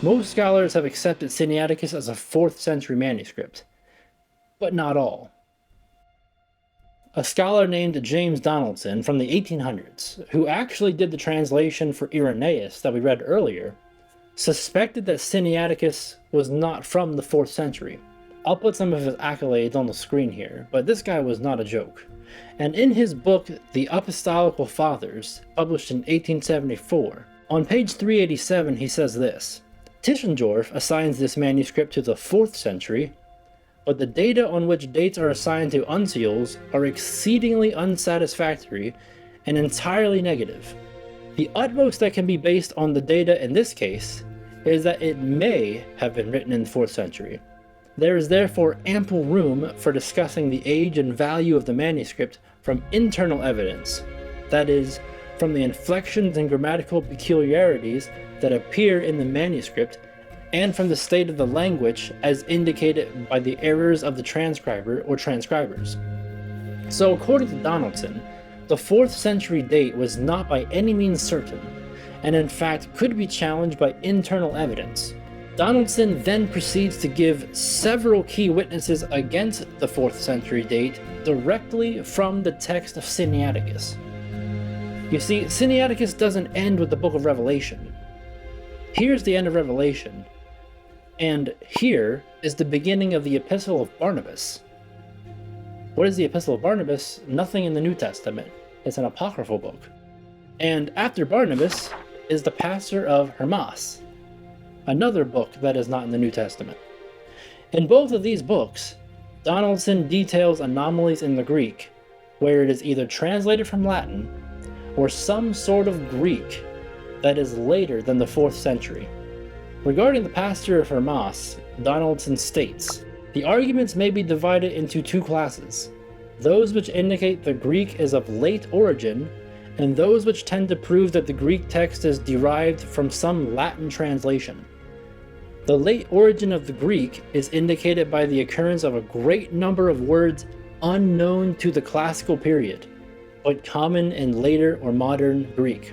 Most scholars have accepted Sinaiticus as a 4th century manuscript, but not all. A scholar named James Donaldson from the 1800s, who actually did the translation for Irenaeus that we read earlier, suspected that Sinaiticus was not from the 4th century. I'll put some of his accolades on the screen here, but this guy was not a joke. And in his book, The Apostolical Fathers, published in 1874, on page 387 he says this: Tischendorf assigns this manuscript to the 4th century, but the data on which dates are assigned to uncials are exceedingly unsatisfactory and entirely negative. The utmost that can be based on the data in this case is that it may have been written in the 4th century. There is therefore ample room for discussing the age and value of the manuscript from internal evidence, that is, from the inflections and grammatical peculiarities that appear in the manuscript, and from the state of the language as indicated by the errors of the transcriber or transcribers. So according to Donaldson, the 4th century date was not by any means certain, and in fact could be challenged by internal evidence. Donaldson then proceeds to give several key witnesses against the 4th century date directly from the text of Sinaiticus. You see, Sinaiticus doesn't end with the book of Revelation. Here's the end of Revelation, and here is the beginning of the Epistle of Barnabas. What is the Epistle of Barnabas? Nothing in the New Testament. It's an apocryphal book. And after Barnabas is the pastor of Hermas, another book that is not in the New Testament. In both of these books, Donaldson details anomalies in the Greek, where it is either translated from Latin or some sort of Greek that is later than the 4th century. Regarding the pastor of Hermas, Donaldson states, the arguments may be divided into 2 classes, those which indicate the Greek is of late origin, and those which tend to prove that the Greek text is derived from some Latin translation. The late origin of the Greek is indicated by the occurrence of a great number of words unknown to the classical period, but common in later or modern Greek.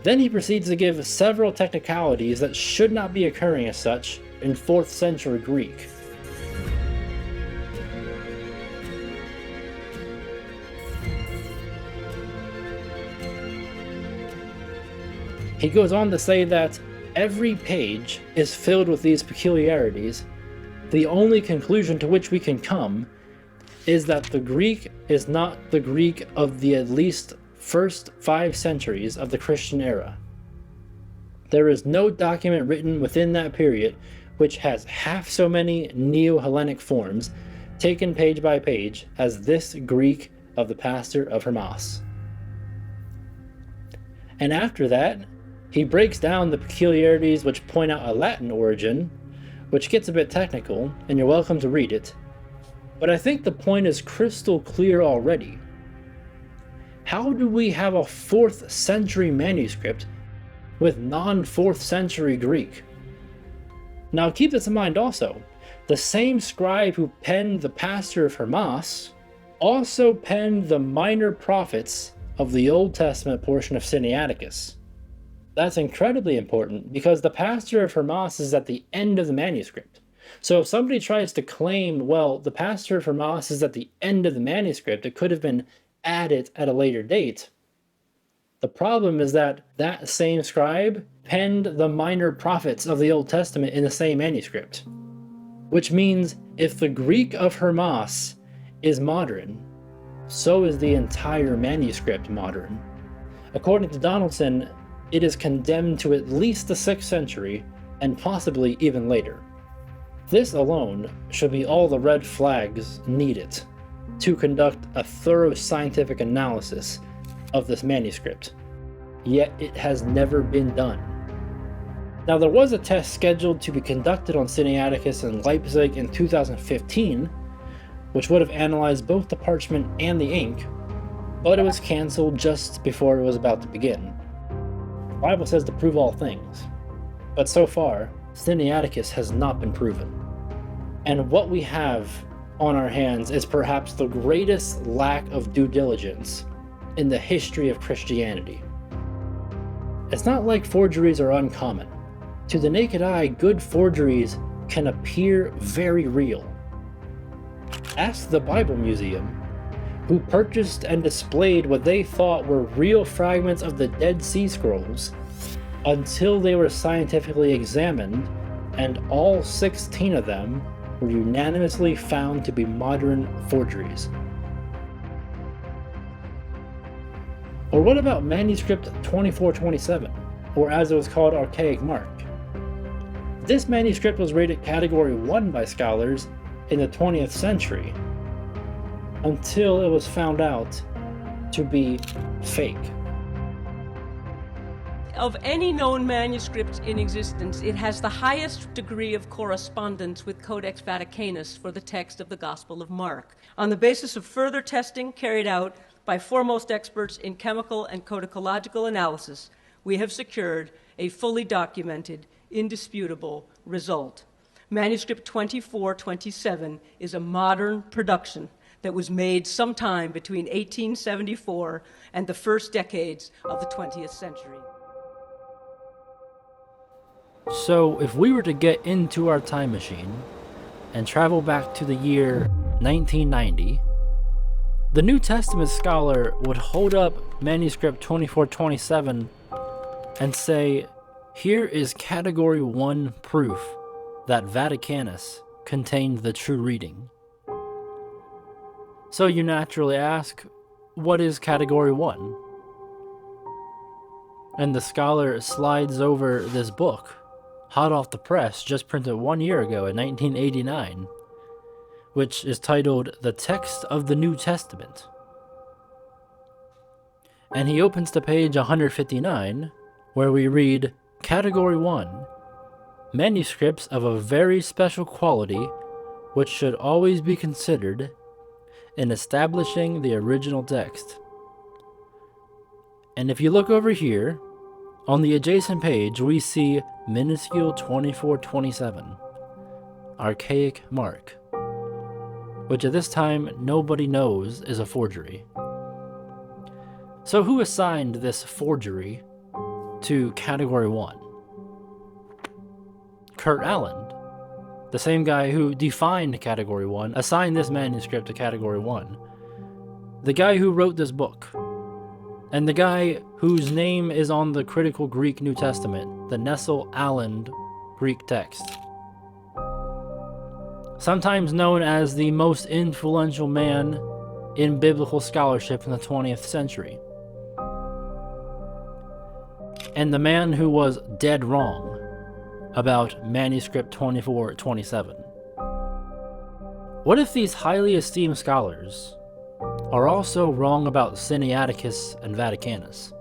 Then he proceeds to give several technicalities that should not be occurring as such in 4th century Greek. He goes on to say that every page is filled with these peculiarities. The only conclusion to which we can come is that the Greek is not the Greek of the at least first 5 centuries of the Christian era. There is no document written within that period which has half so many Neo-Hellenic forms taken page by page as this Greek of the pastor of Hermas. And after that, he breaks down the peculiarities which point out a Latin origin, which gets a bit technical, and you're welcome to read it. But I think the point is crystal clear already. How do we have a 4th century manuscript with non-4th century Greek? Now keep this in mind also. The same scribe who penned the pastor of Hermas also penned the minor prophets of the Old Testament portion of Sinaiticus. That's incredibly important because the pastor of Hermas is at the end of the manuscript. So if somebody tries to claim, well, the pastor of Hermas is at the end of the manuscript, it could have been added at a later date. The problem is that that same scribe penned the minor prophets of the Old Testament in the same manuscript. Which means if the Greek of Hermas is modern, so is the entire manuscript modern. According to Donaldson, it is condemned to at least the 6th century, and possibly even later. This alone should be all the red flags needed to conduct a thorough scientific analysis of this manuscript. Yet it has never been done. Now there was a test scheduled to be conducted on Sinaiticus in Leipzig in 2015, which would have analyzed both the parchment and the ink, but it was cancelled just before it was about to begin. The Bible says to prove all things, but so far, Sinaiticus has not been proven. And what we have on our hands is perhaps the greatest lack of due diligence in the history of Christianity. It's not like forgeries are uncommon. To the naked eye, good forgeries can appear very real. Ask the Bible Museum, who purchased and displayed what they thought were real fragments of the Dead Sea Scrolls until they were scientifically examined, and all 16 of them were unanimously found to be modern forgeries. Or what about manuscript 2427, or as it was called, archaic mark? This manuscript was rated category 1 by scholars in the 20th century, until it was found out to be fake. Of any known manuscript in existence, it has the highest degree of correspondence with Codex Vaticanus for the text of the Gospel of Mark. On the basis of further testing carried out by foremost experts in chemical and codicological analysis, we have secured a fully documented, indisputable result. Manuscript 2427 is a modern production that was made sometime between 1874 and the first decades of the 20th century. So, if we were to get into our time machine and travel back to the year 1990, the New Testament scholar would hold up manuscript 2427 and say, here is category 1 proof that Vaticanus contained the true reading. So you naturally ask, what is category 1? And the scholar slides over this book, hot off the press, just printed 1 year ago in 1989, which is titled The Text of the New Testament. And he opens to page 159, where we read, Category 1, manuscripts of a very special quality, which should always be considered in establishing the original text. And if you look over here, on the adjacent page, we see minuscule 2427, archaic mark, which at this time nobody knows is a forgery. So who assigned this forgery to category 1? Kurt Allen, the same guy who defined category 1, assigned this manuscript to category 1. The guy who wrote this book, and the guy whose name is on the critical Greek New Testament, the Nestle-Aland Greek text. Sometimes known as the most influential man in biblical scholarship in the 20th century. And the man who was dead wrong about manuscript 2427. What if these highly esteemed scholars are also wrong about Sinaiticus and Vaticanus?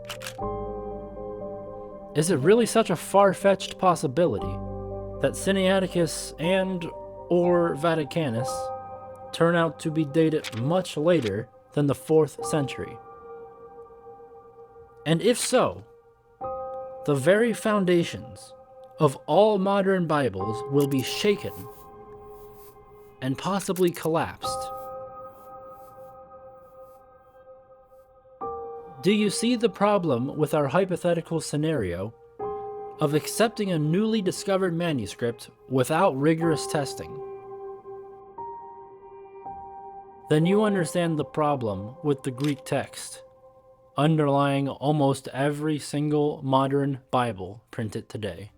Is it really such a far-fetched possibility that Sinaiticus and or Vaticanus turn out to be dated much later than the 4th century? And if so, the very foundations of all modern Bibles will be shaken and possibly collapsed. Do you see the problem with our hypothetical scenario of accepting a newly discovered manuscript without rigorous testing? Then you understand the problem with the Greek text underlying almost every single modern Bible printed today.